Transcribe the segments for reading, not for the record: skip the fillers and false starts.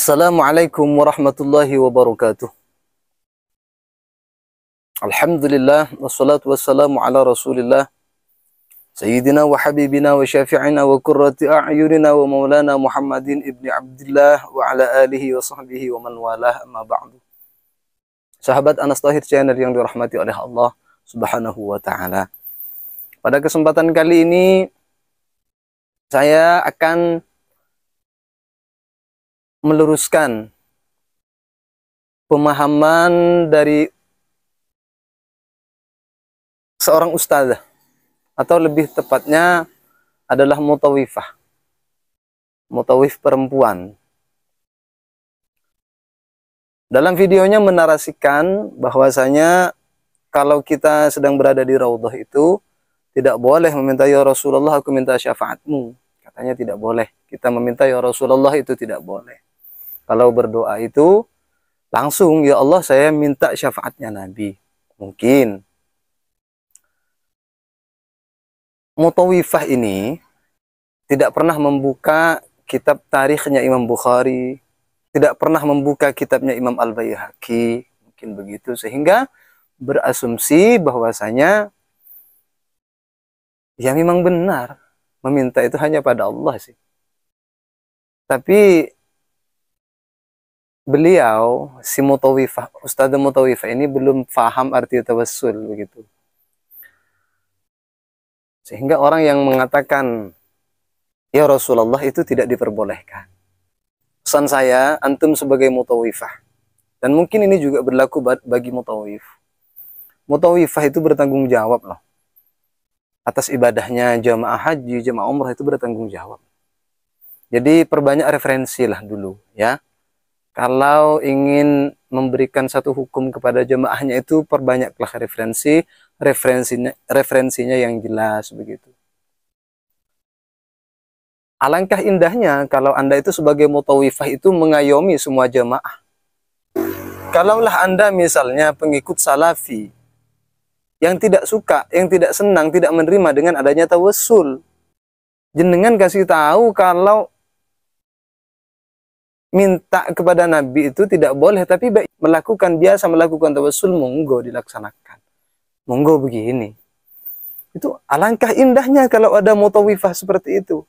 Assalamualaikum warahmatullahi wabarakatuh. Alhamdulillah wassalatu wassalamu ala Rasulillah Sayyidina wa habibina wa syafi'ina wa qurrati a'yunina wa maulana Muhammadin ibni Abdillah wa ala alihi wa sahbihi wa man walah, amma ba'du. Sahabat Anas Tahir Channel yang dirahmati oleh Allah Subhanahu wa taala. Pada kesempatan kali ini saya akan meluruskan pemahaman dari seorang ustazah, atau lebih tepatnya adalah mutawifah, mutawif perempuan. Dalam videonya menarasikan bahwasanya kalau kita sedang berada di raudhah itu tidak boleh meminta, ya Rasulullah aku minta syafaatmu. Katanya tidak boleh kita meminta, ya Rasulullah, itu tidak boleh. Kalau berdoa itu langsung, ya Allah saya minta syafaatnya Nabi. Mungkin mutawifah ini tidak pernah membuka kitab tarikhnya Imam Bukhari, tidak pernah membuka kitabnya Imam Al-Baihaqi, mungkin begitu, sehingga berasumsi bahwasanya ya memang benar meminta itu hanya pada Allah sih. Tapi beliau, si mutawifah, Ustadzah mutawifah ini belum paham arti tawassul begitu. Sehingga orang yang mengatakan ya Rasulullah itu tidak diperbolehkan. Pesan saya, antum sebagai mutawifah, dan mungkin ini juga berlaku bagi mutawif. Mutawifah itu bertanggung jawab loh atas ibadahnya. Jamaah haji, jamaah umrah itu bertanggung jawab. Jadi perbanyak referensi lah dulu ya. Kalau ingin memberikan satu hukum kepada jemaahnya itu perbanyaklah referensinya yang jelas begitu. Alangkah indahnya kalau Anda itu sebagai mutawifah itu mengayomi semua jemaah. Kalaulah Anda misalnya pengikut salafi yang tidak suka, yang tidak senang, tidak menerima dengan adanya tawassul, jenengan kasih tahu kalau minta kepada Nabi itu tidak boleh, tapi biasa melakukan tawassul, monggo dilaksanakan, monggo begini. Itu alangkah indahnya kalau ada mutawifah seperti itu.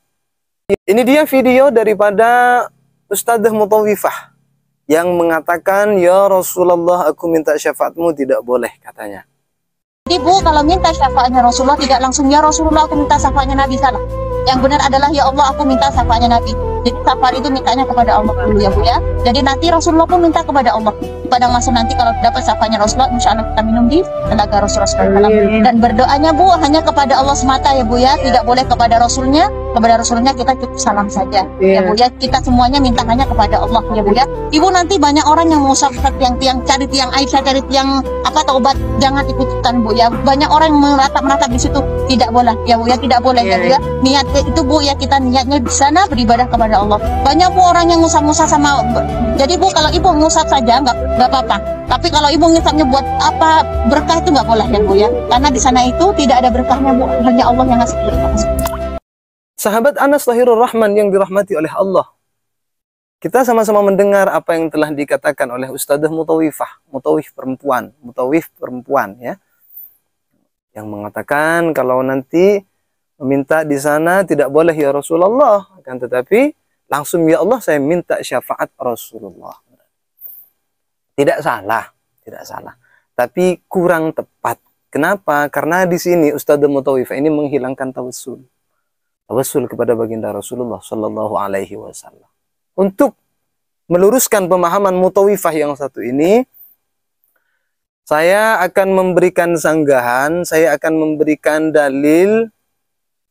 Ini dia video daripada Ustadzah mutawifah yang mengatakan, ya Rasulullah aku minta syafaatmu, tidak boleh katanya. Ibu kalau minta syafaatnya Rasulullah tidak langsung ya Rasulullah aku minta syafaatnya Nabi, salah. Yang benar adalah ya Allah aku minta syafaatnya Nabi. Jadi syafaat itu mintanya kepada Allah dulu ya Bu ya. Jadi nanti Rasulullah pun minta kepada Allah. Pada masa nanti kalau dapat syafaatnya Rasulullah, insya Allah kita minum di telaga Rasulullah SAW. Dan berdoanya Bu hanya kepada Allah semata ya Bu ya. Tidak boleh kepada Rasulnya. Kepada Rasulnya kita cukup salam saja ya Bu ya. Kita semuanya minta hanya kepada Allah ya Bu ya. Ibu nanti banyak orang yang mau syafaat tiang-tiang, cari tiang Aisyah, cari tiang apa taubat, jangan ikutan Bu ya. Banyak orang yang meratap di situ, tidak boleh ya Bu ya, tidak boleh ya Bu ya. Niat itu Bu ya, kita niatnya di sana beribadah kepada Allah. Banyak Bu orang yang ngusap-ngusap sama. Jadi Bu kalau Ibu ngusap saja nggak apa-apa. Tapi kalau Ibu ngusapnya buat apa berkah itu nggak boleh ya Bu ya. Karena di sana itu tidak ada berkahnya Bu, hanya Allah yang ngasih berkah. Sahabat Anas Tahirur Rahman yang dirahmati oleh Allah, kita sama-sama mendengar apa yang telah dikatakan oleh Ustadzah mutawifah, mutawif perempuan ya, yang mengatakan kalau nanti meminta di sana tidak boleh ya Rasulullah, akan tetapi langsung ya Allah saya minta syafaat Rasulullah. Tidak salah, tidak salah, tapi kurang tepat. Kenapa? Karena di sini Ustadzah mutawifah ini menghilangkan tawassul kepada baginda Rasulullah Shallallahu Alaihi Wasallam. Untuk meluruskan pemahaman mutawifah yang satu ini, saya akan memberikan sanggahan, saya akan memberikan dalil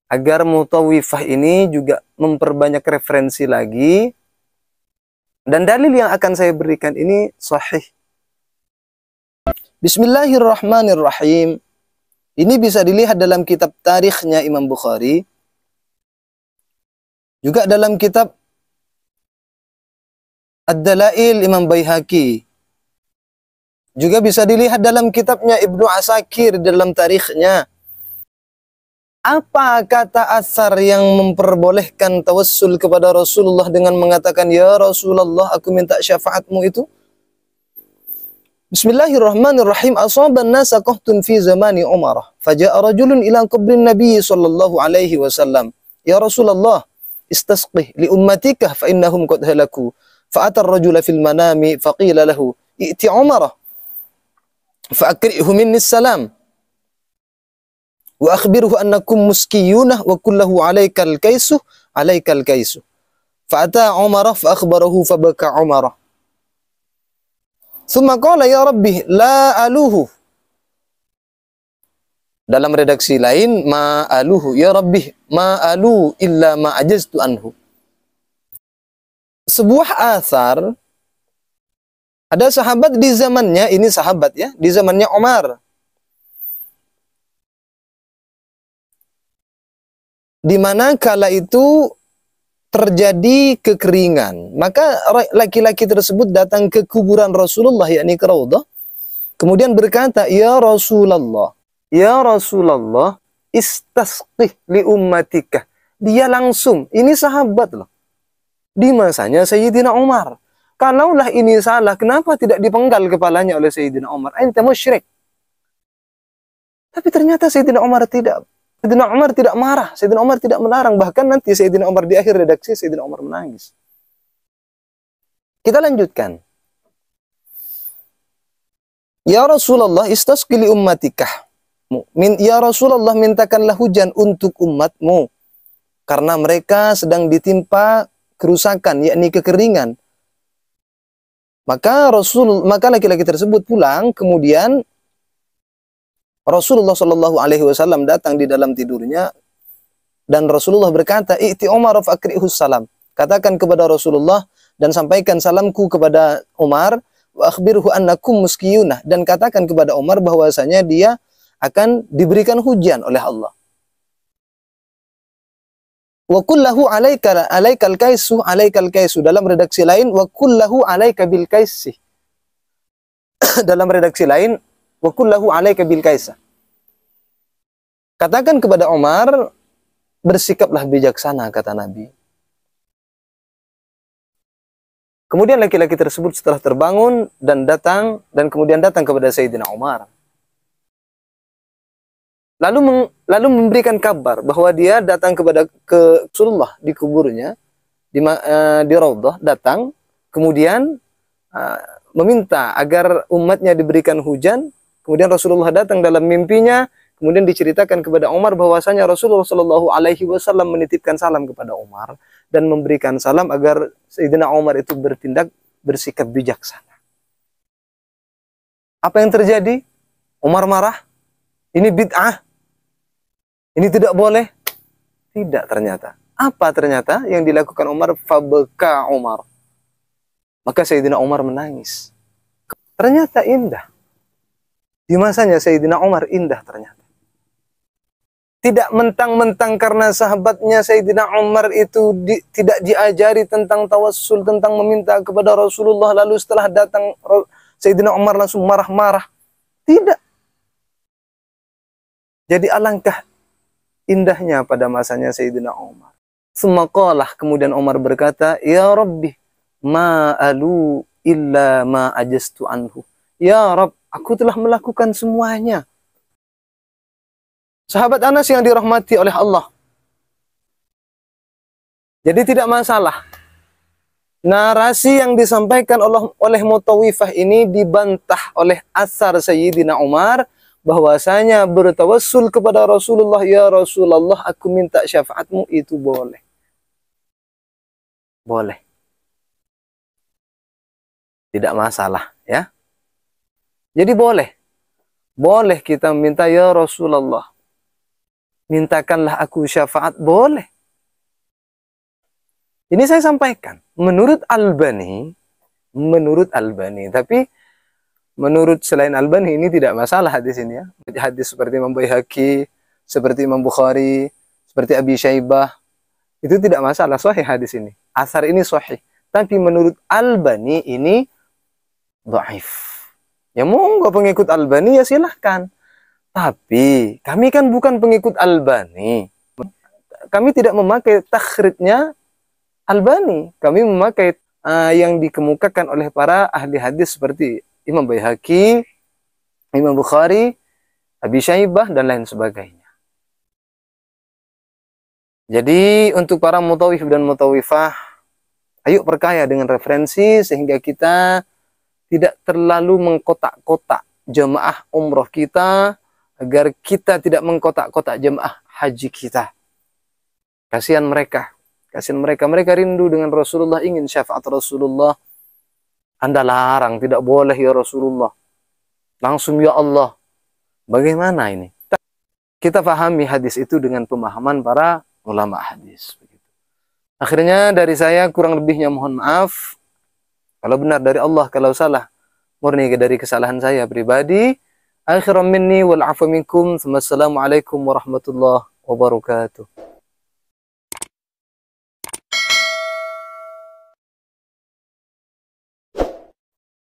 agar mutawifah ini juga memperbanyak referensi lagi. Dan dalil yang akan saya berikan ini sahih. Bismillahirrahmanirrahim. Ini bisa dilihat dalam kitab tarikhnya Imam Bukhari, juga dalam kitab Ad-Dalail Imam Baihaqi. Juga bisa dilihat dalam kitabnya Ibnu Asakir dalam tarikhnya. Apa kata asar yang memperbolehkan tawassul kepada Rasulullah dengan mengatakan, ya Rasulullah, aku minta syafaatmu itu? Bismillahirrahmanirrahim. Asaban nasa qahtun fi zamani Umar. Faja'a rajulun ila qabrin Nabi sallallahu alaihi wasallam. Ya Rasulullah, istasqih li ummatika fa innahum qad halaku. Fa'ata ar-rajula fil manami faqila lahu, i'ti Umar fa akrihu minni salam. Wa akhbirhu annakum muskiyunah wa kullahu alaikal kaisu alaikal kaisu. Fa'ata Umar fa akhbarahu fa baka Umar. Thumma qala ya Rabbi la aluhu. Dalam redaksi lain ma aluhu, ya Rabbi ma alu illa ma ajaztu anhu. Sebuah athar, ada sahabat di zamannya, ini sahabat ya, di zamannya Umar, di mana kala itu terjadi kekeringan. Maka laki-laki tersebut datang ke kuburan Rasulullah, yakni ke Raudhah, kemudian berkata, ya Rasulullah, istasqih li ummatika. Dia langsung, ini sahabat loh, di masanya Sayyidina Umar. Kalaulah ini salah, kenapa tidak dipenggal kepalanya oleh Sayyidina Umar? Ente musyrik. Tapi ternyata Sayyidina Umar tidak. Sayyidina Umar tidak marah, Sayyidina Umar tidak melarang. Bahkan nanti Sayyidina Umar di akhir redaksi, Sayyidina Umar menangis. Kita lanjutkan. Ya Rasulullah, istasqi li ummatikah. Ya Rasulullah, mintakanlah hujan untuk umatmu. Karena mereka sedang ditimpa kerusakan, yakni kekeringan. Maka laki-laki tersebut pulang, kemudian Rasulullah Shallallahu Alaihi Wasallam datang di dalam tidurnya dan Rasulullah berkata, "I'ti Umar fa'akrihus salam." Katakan kepada Rasulullah dan sampaikan salamku kepada Umar, wa akhbirhu annakum muskiyunah, dan katakan kepada Umar bahwasanya dia akan diberikan hujan oleh Allah. Wa kullahu alaikal kaisu, dalam redaksi lain wa kullahu alaika bil kaisi. Dalam redaksi lain wa kullahu alaika bil kaisa. Katakan kepada Umar, bersikaplah bijaksana, kata Nabi. Kemudian laki-laki tersebut setelah terbangun dan kemudian datang kepada Sayyidina Umar. Lalu memberikan kabar bahwa dia datang ke Rasulullah di kuburnya, di Raudhah, datang kemudian meminta agar umatnya diberikan hujan. Kemudian Rasulullah datang dalam mimpinya, kemudian diceritakan kepada Umar bahwasanya Rasulullah Shallallahu Alaihi Wasallam menitipkan salam kepada Umar dan memberikan salam agar Sayyidina Umar itu bersikap bijaksana. Apa yang terjadi? Umar marah. Ini bid'ah. Ini tidak boleh. Tidak ternyata. Apa ternyata yang dilakukan Umar? Fabeka Umar. Maka Sayyidina Umar menangis. Ternyata indah. Di masanya Sayyidina Umar indah ternyata. Tidak mentang-mentang karena sahabatnya Sayyidina Umar itu tidak diajari tentang tawassul, tentang meminta kepada Rasulullah, lalu setelah datang Sayyidina Umar langsung marah-marah. Tidak. Jadi alangkah indahnya pada masanya Sayyidina Umar. Semakalah kemudian Umar berkata, ya Rabbi, ma alu illa ma ajastu anhu. Ya Rabb, aku telah melakukan semuanya. Sahabat Anas yang dirahmati oleh Allah. Jadi tidak masalah. Narasi yang disampaikan oleh Mutawifah ini dibantah oleh asar Sayyidina Umar, bahwasanya bertawassul kepada Rasulullah, ya Rasulullah, aku minta syafaatmu, itu boleh. Boleh. Tidak masalah, ya. Jadi boleh. Boleh kita minta, ya Rasulullah, mintakanlah aku syafaat, boleh. Ini saya sampaikan. Menurut Albani, tapi menurut selain Albani ini tidak masalah hadis ini ya. Hadis seperti Imam Baihaqi, seperti Imam Bukhari, seperti Abi Syaibah, itu tidak masalah, sahih hadis ini. Asar ini sahih. Tapi menurut Albani ini dhaif. Ya monggo pengikut Albani ya silahkan. Tapi kami kan bukan pengikut Albani. Kami tidak memakai takhridnya Albani. Kami memakai yang dikemukakan oleh para ahli hadis seperti Imam Baihaqi, Imam Bukhari, Abi Syaibah, dan lain sebagainya. Jadi untuk para mutawif dan mutawifah, ayo perkaya dengan referensi sehingga kita tidak terlalu mengkotak-kotak jemaah umroh kita, agar kita tidak mengkotak-kotak jemaah haji kita. Kasihan mereka. Kasihan mereka. Mereka rindu dengan Rasulullah, ingin syafaat Rasulullah. Anda larang, tidak boleh ya Rasulullah. Langsung ya Allah. Bagaimana ini? Kita pahami hadis itu dengan pemahaman para ulama hadis. Akhirnya dari saya kurang lebihnya mohon maaf. Kalau benar dari Allah, kalau salah murni dari kesalahan saya pribadi. Akhiran minni wal afu minkum. Assalamualaikum warahmatullahi wabarakatuh.